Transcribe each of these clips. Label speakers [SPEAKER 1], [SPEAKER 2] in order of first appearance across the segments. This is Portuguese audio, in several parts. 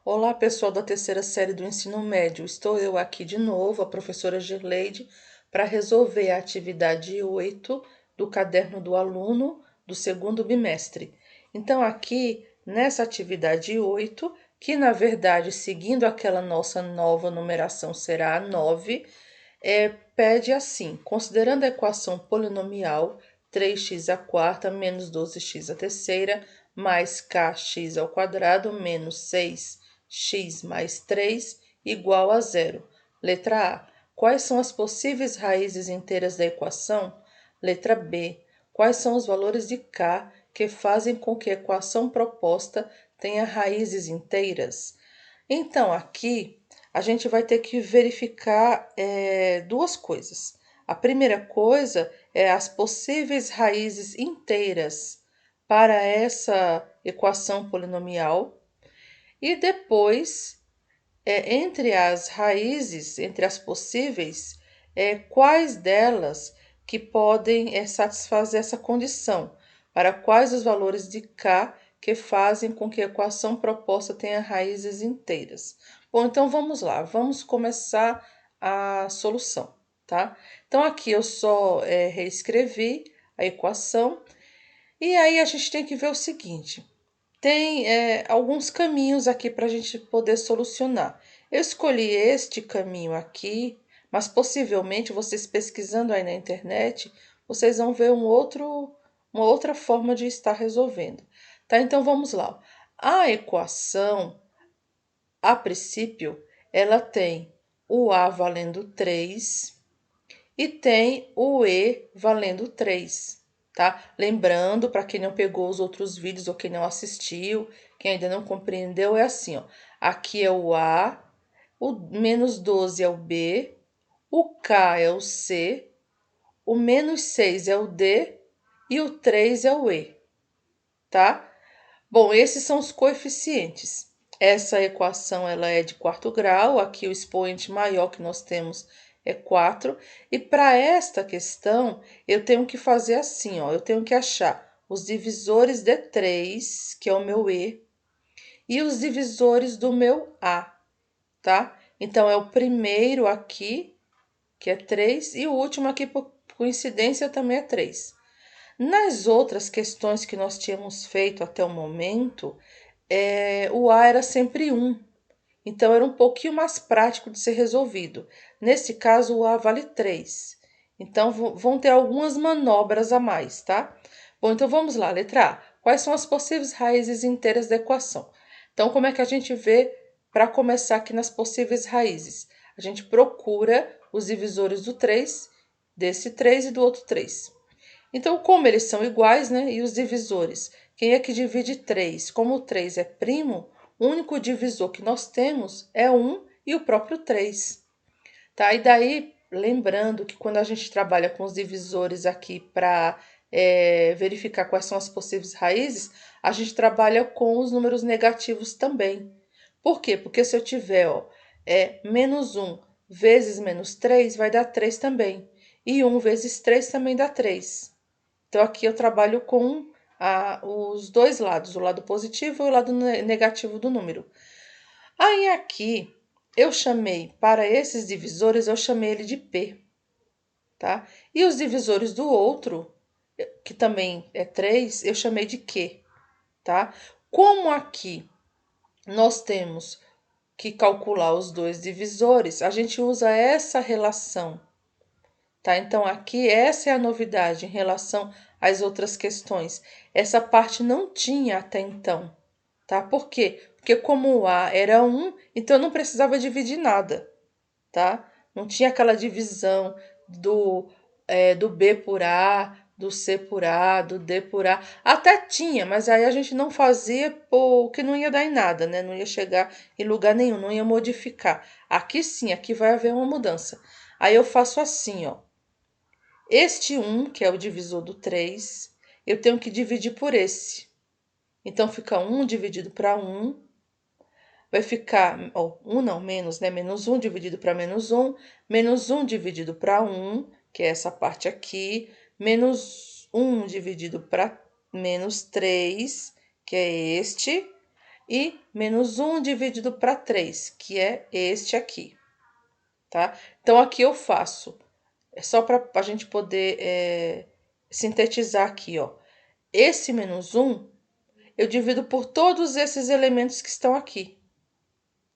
[SPEAKER 1] Olá, pessoal da terceira série do ensino médio. Estou eu aqui de novo, a professora Girleide, para resolver a atividade 8 do caderno do aluno do segundo bimestre. Então, aqui nessa atividade 8, que na verdade, seguindo aquela nossa nova numeração, será a 9, pede assim: considerando a equação polinomial 3x à quarta menos 12x à terceira mais kx ao quadrado menos 6x mais 3 igual a zero. Letra A. Quais são as possíveis raízes inteiras da equação? Letra B. Quais são os valores de k que fazem com que a equação proposta tenha raízes inteiras? Então, aqui a gente vai ter que verificar duas coisas. A primeira coisa é as possíveis raízes inteiras para essa equação polinomial e depois, entre as raízes, entre as possíveis, quais delas que podem satisfazer essa condição, para quais os valores de k que fazem com que a equação proposta tenha raízes inteiras. Bom, então vamos lá, vamos começar a solução, tá? Então aqui eu só reescrevi a equação e aí a gente tem que ver o seguinte: tem alguns caminhos aqui para a gente poder solucionar. Eu escolhi este caminho aqui, mas possivelmente vocês pesquisando aí na internet, vocês vão ver uma outra forma de estar resolvendo. Tá? Então vamos lá. A equação, a princípio, ela tem o A valendo 3 e tem o E valendo 3, tá? Lembrando, para quem não pegou os outros vídeos ou quem não assistiu, quem ainda não compreendeu, é assim, ó. Aqui é o A, o menos 12 é o B, o K é o C, o menos 6 é o D e o 3 é o E, tá? Bom, esses são os coeficientes. Essa equação ela é de quarto grau, aqui o expoente maior que nós temos é 4. E para esta questão, eu tenho que fazer assim, ó, eu tenho que achar os divisores de 3, que é o meu E, e os divisores do meu A, tá? Então, é o primeiro aqui, que é 3, e o último aqui, por coincidência, também é 3. Nas outras questões que nós tínhamos feito até o momento, o A era sempre 1, então era um pouquinho mais prático de ser resolvido. Nesse caso, o A vale 3. Então, vão ter algumas manobras a mais, tá? Bom, então vamos lá, letra A. Quais são as possíveis raízes inteiras da equação? Então, como é que a gente vê para começar aqui nas possíveis raízes? A gente procura os divisores do 3, desse 3 e do outro 3. Então, como eles são iguais, né? E os divisores? Quem é que divide 3? Como o 3 é primo, o único divisor que nós temos é 1 e o próprio 3. Tá? E daí, lembrando que quando a gente trabalha com os divisores aqui para verificar quais são as possíveis raízes, a gente trabalha com os números negativos também. Por quê? Porque se eu tiver menos 1 vezes menos 3, vai dar 3 também. E 1 vezes 3 também dá 3. Então, aqui eu trabalho com os dois lados, o lado positivo e o lado negativo do número. Aí, aqui, eu chamei, para esses divisores, eu chamei ele de P, tá? E os divisores do outro, que também é 3, eu chamei de Q, tá? Como aqui nós temos que calcular os dois divisores, a gente usa essa relação, tá? Então, aqui, essa é a novidade em relação às outras questões. Essa parte não tinha até então, tá? Por quê? Porque como o A era 1, então eu não precisava dividir nada, tá? Não tinha aquela divisão do B por A, do C por A, do D por A. Até tinha, mas aí a gente não fazia porque não ia dar em nada, né? Não ia chegar em lugar nenhum, não ia modificar. Aqui sim, aqui vai haver uma mudança. Aí eu faço assim, ó. Este 1, que é o divisor do 3, eu tenho que dividir por esse. Então, fica 1 dividido para 1. Vai ficar, 1 não, menos, né? Menos 1 dividido para menos 1 dividido para 1, que é essa parte aqui, menos 1 dividido para menos 3, que é este, e menos 1 dividido para 3, que é este aqui, tá? Então, aqui eu faço, é só para a gente poder sintetizar aqui, ó. Esse menos 1, eu divido por todos esses elementos que estão aqui,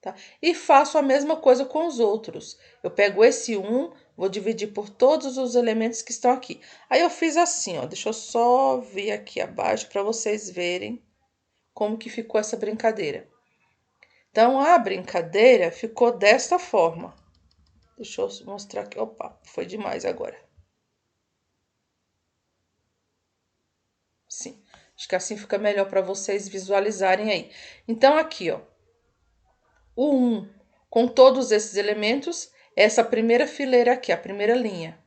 [SPEAKER 1] tá? E faço a mesma coisa com os outros. Eu pego esse 1, vou dividir por todos os elementos que estão aqui. Aí eu fiz assim, ó, deixa eu só vir aqui abaixo para vocês verem como que ficou essa brincadeira. Então, a brincadeira ficou desta forma. Deixa eu mostrar aqui. Opa, foi demais agora. Sim, acho que assim fica melhor para vocês visualizarem aí. Então, aqui, ó, o 1 com todos esses elementos, essa primeira fileira aqui, a primeira linha,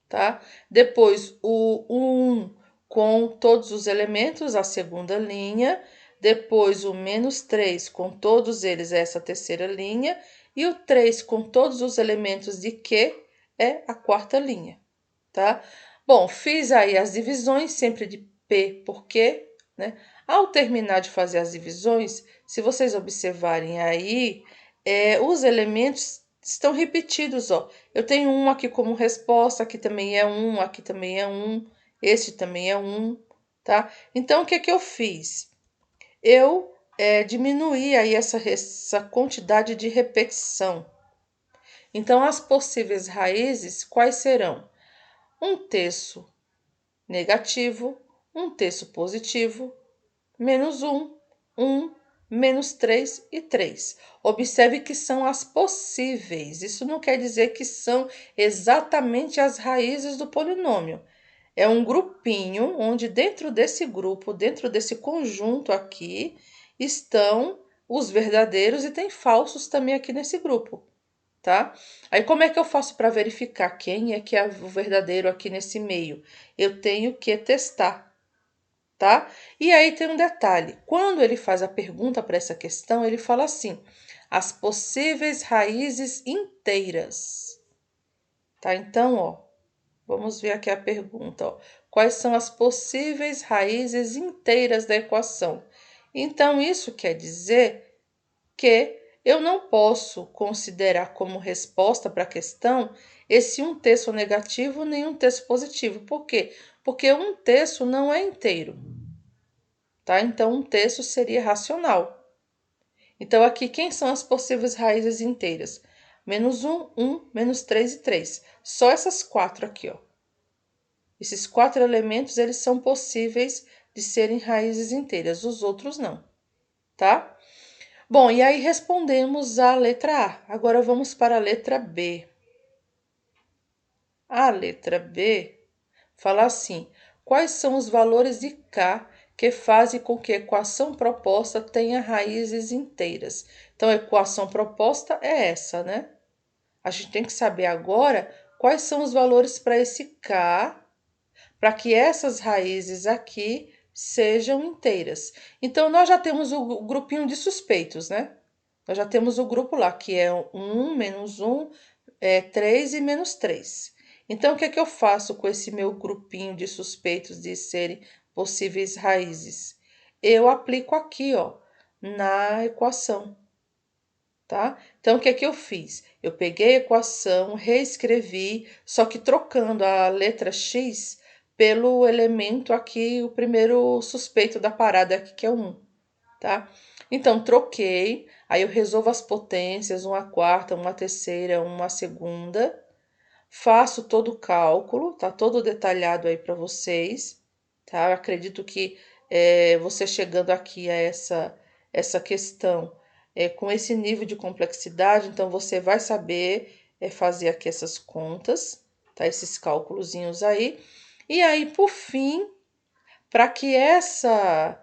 [SPEAKER 1] tá? Depois, o 1 com todos os elementos, a segunda linha. Depois, o menos 3 com todos eles, essa terceira linha. E o 3 com todos os elementos de Q é a quarta linha, tá? Bom, fiz aí as divisões, sempre de P por Q, né? Ao terminar de fazer as divisões, se vocês observarem aí, os elementos estão repetidos, ó. Eu tenho um aqui como resposta, aqui também é um, aqui também é um, este também é um, tá? Então, o que que eu fiz? Eu diminuí aí essa quantidade de repetição. Então, as possíveis raízes, quais serão? Um terço negativo, um terço positivo, menos 1, menos 3 e 3. Observe que são as possíveis. Isso não quer dizer que são exatamente as raízes do polinômio. É um grupinho onde dentro desse grupo, dentro desse conjunto aqui, estão os verdadeiros e tem falsos também aqui nesse grupo, tá? Aí como é que eu faço para verificar quem é que é o verdadeiro aqui nesse meio? Eu tenho que testar, tá? E aí tem um detalhe, quando ele faz a pergunta para essa questão, ele fala assim: as possíveis raízes inteiras, tá? Então, ó, vamos ver aqui a pergunta, ó. Quais são as possíveis raízes inteiras da equação? Então, isso quer dizer que eu não posso considerar como resposta para a questão esse um terço negativo nem um terço positivo. Por quê? Porque um terço não é inteiro, tá? Então, um terço seria racional. Então, aqui, quem são as possíveis raízes inteiras? Menos 1, menos 3 e 3. Só essas quatro aqui, ó. Esses quatro elementos, eles são possíveis de serem raízes inteiras, os outros não, tá? Bom, e aí respondemos a letra A. Agora vamos para a letra B. A letra B fala assim: quais são os valores de K que fazem com que a equação proposta tenha raízes inteiras? Então, a equação proposta é essa, né? A gente tem que saber agora quais são os valores para esse K, para que essas raízes aqui sejam inteiras. Então, nós já temos o grupinho de suspeitos, né? Nós já temos o grupo lá, que é 1, menos 1, 3 e menos 3. Então, o que é que eu faço com esse meu grupinho de suspeitos de serem possíveis raízes? Eu aplico aqui, ó, na equação, tá? Então, o que é que eu fiz? Eu peguei a equação, reescrevi, só que trocando a letra X pelo elemento aqui, o primeiro suspeito da parada aqui, que é o 1, tá? Então, troquei, aí eu resolvo as potências, uma quarta, uma terceira, uma segunda, faço todo o cálculo, tá todo detalhado aí para vocês, tá? Eu acredito que você chegando aqui a essa questão com esse nível de complexidade, então você vai saber fazer aqui essas contas, tá? Esses cálculozinhos aí. E aí, por fim, para que essa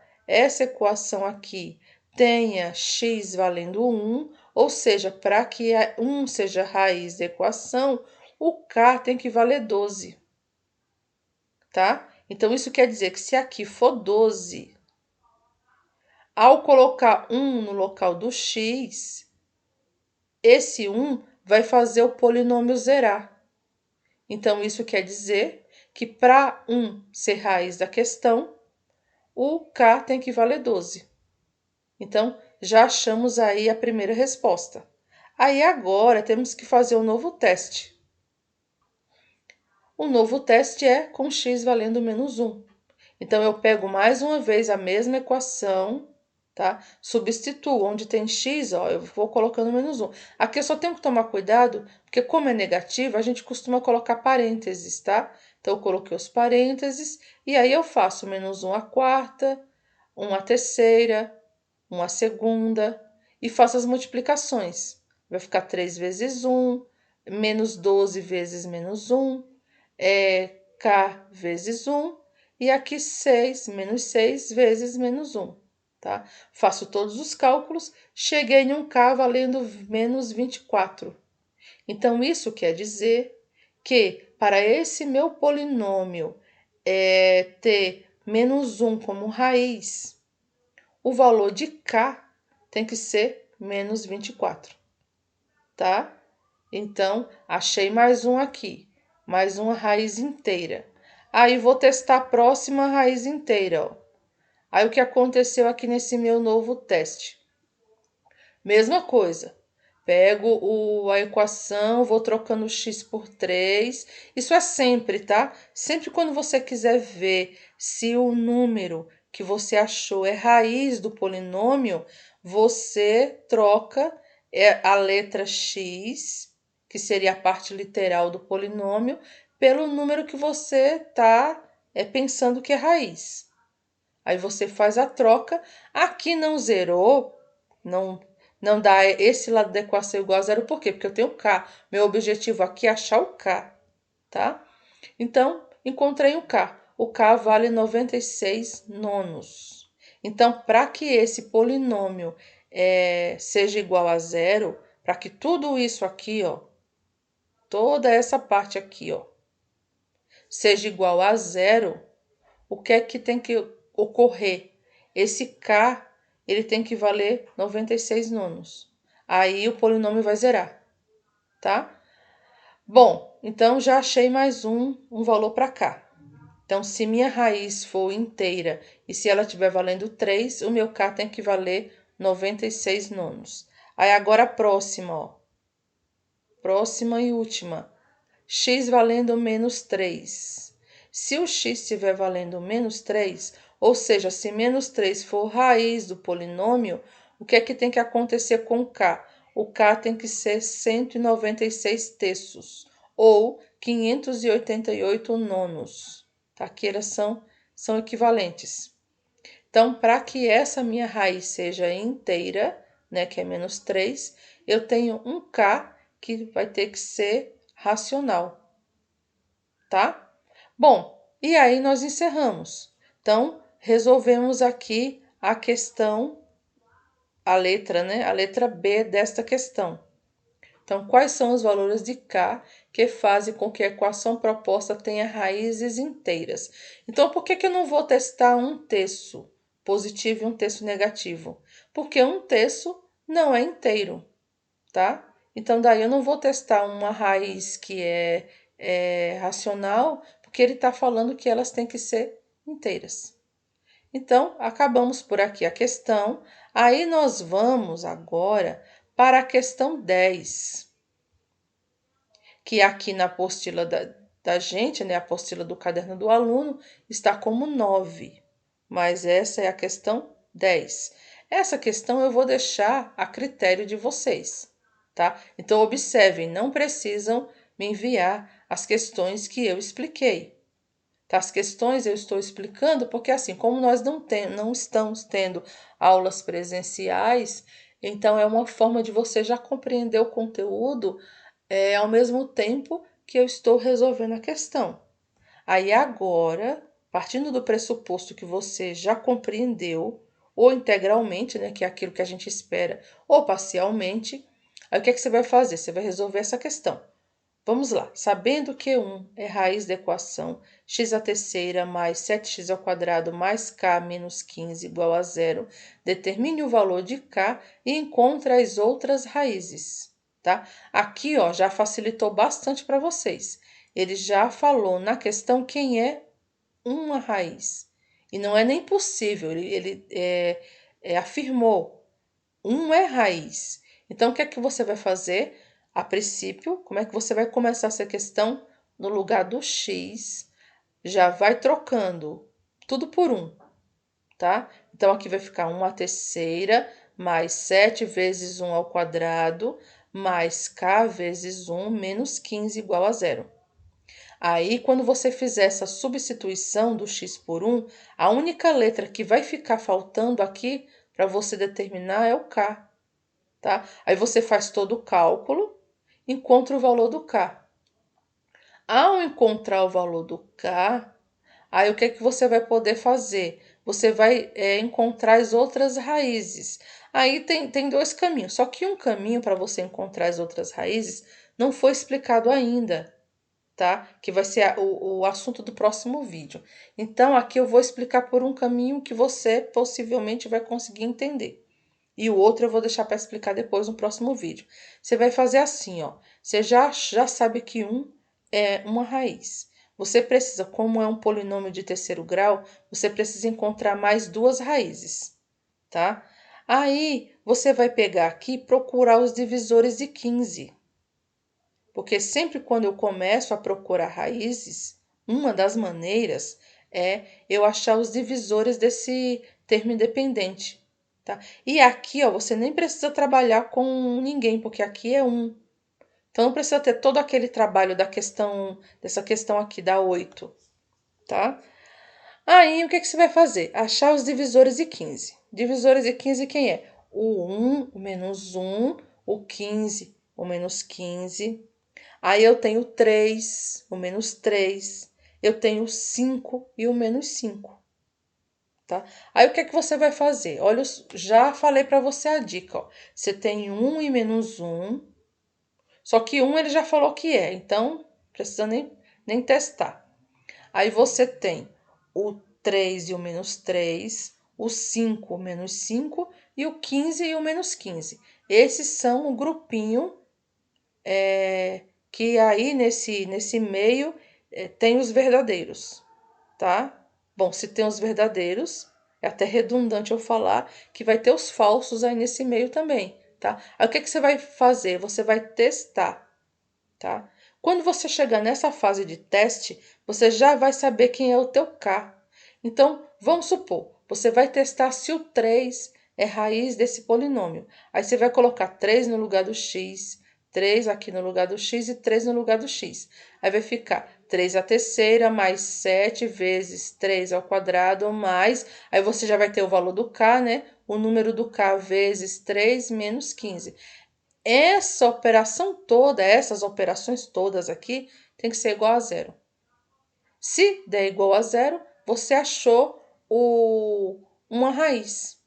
[SPEAKER 1] equação aqui tenha x valendo 1, ou seja, para que 1 seja raiz da equação, o k tem que valer 12, tá? Então, isso quer dizer que se aqui for 12, ao colocar 1 no local do x, esse 1 vai fazer o polinômio zerar. Então, isso quer dizer que para 1 ser raiz da questão, o k tem que valer 12. Então, já achamos aí a primeira resposta. Aí agora temos que fazer um novo teste. O novo teste é com x valendo menos 1. Então, eu pego mais uma vez a mesma equação, tá? Substituo, onde tem x, ó, eu vou colocando menos 1. Aqui eu só tenho que tomar cuidado, porque como é negativo, a gente costuma colocar parênteses, tá? Então, eu coloquei os parênteses, e aí eu faço menos 1 à quarta, 1 à terceira, 1 à segunda, e faço as multiplicações. Vai ficar 3 vezes 1, menos 12 vezes menos 1, k vezes 1, e aqui 6, menos 6 vezes menos 1, tá? Faço todos os cálculos, cheguei em um k valendo menos 24. Então, isso quer dizer que para esse meu polinômio ter menos 1 como raiz, o valor de k tem que ser menos 24, tá? Então, achei mais um aqui, mais uma raiz inteira. Aí, vou testar a próxima raiz inteira, ó. Aí, o que aconteceu aqui nesse meu novo teste? Mesma coisa. Pego a equação, vou trocando x por 3. Isso é sempre, tá? Sempre quando você quiser ver se o número que você achou é raiz do polinômio, você troca a letra x, que seria a parte literal do polinômio, pelo número que você está pensando que é raiz. Aí você faz a troca. Aqui não zerou, não dá esse lado da equação igual a zero, por quê? Porque eu tenho k. Meu objetivo aqui é achar o k, tá? Então, encontrei o k. O k vale 96 nonos. Então, para que esse polinômio seja igual a zero, para que tudo isso aqui, ó, toda essa parte aqui, ó, seja igual a zero, o que é que tem que ocorrer? Esse k, ele tem que valer 96 nonos. Aí o polinômio vai zerar, tá? Bom, então já achei mais um valor para cá. Então, se minha raiz for inteira e se ela estiver valendo 3, o meu k tem que valer 96 nonos. Aí agora a próxima, ó. Próxima e última. X valendo menos 3. Se o x estiver valendo menos 3, ou seja, se menos 3 for raiz do polinômio, o que é que tem que acontecer com o k? O k tem que ser 196 terços, ou 588 nonos. Tá? Aqui elas são equivalentes. Então, para que essa minha raiz seja inteira, né, que é menos 3, eu tenho um k que vai ter que ser racional, tá? Bom, e aí nós encerramos. Então, resolvemos aqui a questão, a letra, né? A letra B desta questão. Então, quais são os valores de k que fazem com que a equação proposta tenha raízes inteiras? Então, por que eu não vou testar um terço positivo e um terço negativo? Porque um terço não é inteiro, tá? Então, daí eu não vou testar uma raiz que é racional, porque ele está falando que elas têm que ser inteiras. Então, acabamos por aqui a questão. Aí nós vamos agora para a questão 10, que aqui na apostila da gente, né, a apostila do caderno do aluno, está como 9, mas essa é a questão 10. Essa questão eu vou deixar a critério de vocês, tá? Então, observem, não precisam me enviar as questões que eu expliquei. Tá? As questões eu estou explicando porque, assim, como nós não estamos tendo aulas presenciais, então é uma forma de você já compreender o conteúdo ao mesmo tempo que eu estou resolvendo a questão. Aí agora, partindo do pressuposto que você já compreendeu, ou integralmente, né, que é aquilo que a gente espera, ou parcialmente, aí o que é que você vai fazer? Você vai resolver essa questão. Vamos lá. Sabendo que 1 é raiz da equação x à terceira mais 7x ao quadrado mais k menos 15 igual a zero, determine o valor de k e encontre as outras raízes, tá? Aqui, ó, já facilitou bastante para vocês. Ele já falou na questão quem é uma raiz. E não é nem possível. afirmou. 1 é raiz. Então, o que é que você vai fazer? A princípio, como é que você vai começar essa questão? No lugar do x, já vai trocando tudo por 1, tá? Então, aqui vai ficar 1/3 mais 7 vezes 1 ao quadrado, mais k vezes 1 menos 15 igual a 0. Aí, quando você fizer essa substituição do x por 1, a única letra que vai ficar faltando aqui para você determinar é o k, tá? Aí você faz todo o cálculo, encontra o valor do k. Ao encontrar o valor do k, aí o que é que você vai poder fazer? Você vai encontrar as outras raízes. Aí tem dois caminhos, só que um caminho para você encontrar as outras raízes não foi explicado ainda, tá? Que vai ser o assunto do próximo vídeo. Então, aqui eu vou explicar por um caminho que você possivelmente vai conseguir entender. E o outro eu vou deixar para explicar depois no próximo vídeo. Você vai fazer assim, ó. Você já sabe que 1 é uma raiz. Você precisa, como é um polinômio de terceiro grau, você precisa encontrar mais duas raízes, tá? Aí, você vai pegar aqui e procurar os divisores de 15. Porque sempre quando eu começo a procurar raízes, uma das maneiras é eu achar os divisores desse termo independente, tá? E aqui, ó, você nem precisa trabalhar com ninguém, porque aqui é 1. Então não precisa ter todo aquele trabalho dessa questão aqui da 8, tá? Aí o que você vai fazer? Achar os divisores de 15. Divisores de 15 quem é? O 1, o menos 1, o 15, o menos 15. Aí eu tenho 3, o menos 3. Eu tenho 5 e o menos 5. Tá? Aí o que é que você vai fazer? Olha, já falei para você a dica. Ó. Você tem 1 e menos 1. Só que 1 ele já falou que é, então precisa nem testar. Aí você tem o 3 e o menos 3, o 5, o menos 5 e o 15 e o menos 15. Esses são o grupinho que aí nesse meio tem os verdadeiros, tá? Bom, se tem os verdadeiros, é até redundante eu falar que vai ter os falsos aí nesse meio também, tá? Aí o que você vai fazer? Você vai testar, tá? Quando você chegar nessa fase de teste, você já vai saber quem é o teu K. Então, vamos supor, você vai testar se o 3 é raiz desse polinômio. Aí você vai colocar 3 no lugar do x, 3 aqui no lugar do x e 3 no lugar do x. Aí vai ficar 3/3 mais 7 vezes 3 ao quadrado mais... Aí você já vai ter o valor do K, né? O número do K vezes 3 menos 15. Essa operação toda, essas operações todas aqui, tem que ser igual a 0. Se der igual a 0, você achou uma raiz,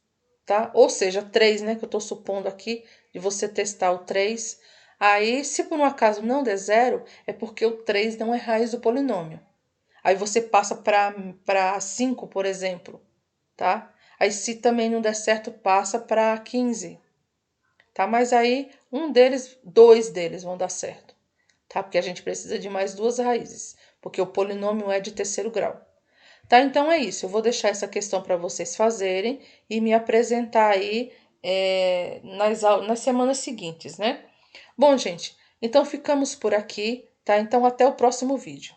[SPEAKER 1] tá? Ou seja, 3, né? Que eu estou supondo aqui, de você testar o 3. Aí, se por um acaso não der 0, é porque o 3 não é raiz do polinômio. Aí você passa para 5, por exemplo, tá? Aí, se também não der certo, passa para 15. Tá? Mas aí dois deles vão dar certo, tá? Porque a gente precisa de mais duas raízes, porque o polinômio é de terceiro grau. Tá? Então é isso. Eu vou deixar essa questão para vocês fazerem e me apresentar aí nas semanas seguintes, né? Bom, gente, então ficamos por aqui, tá? Então até o próximo vídeo.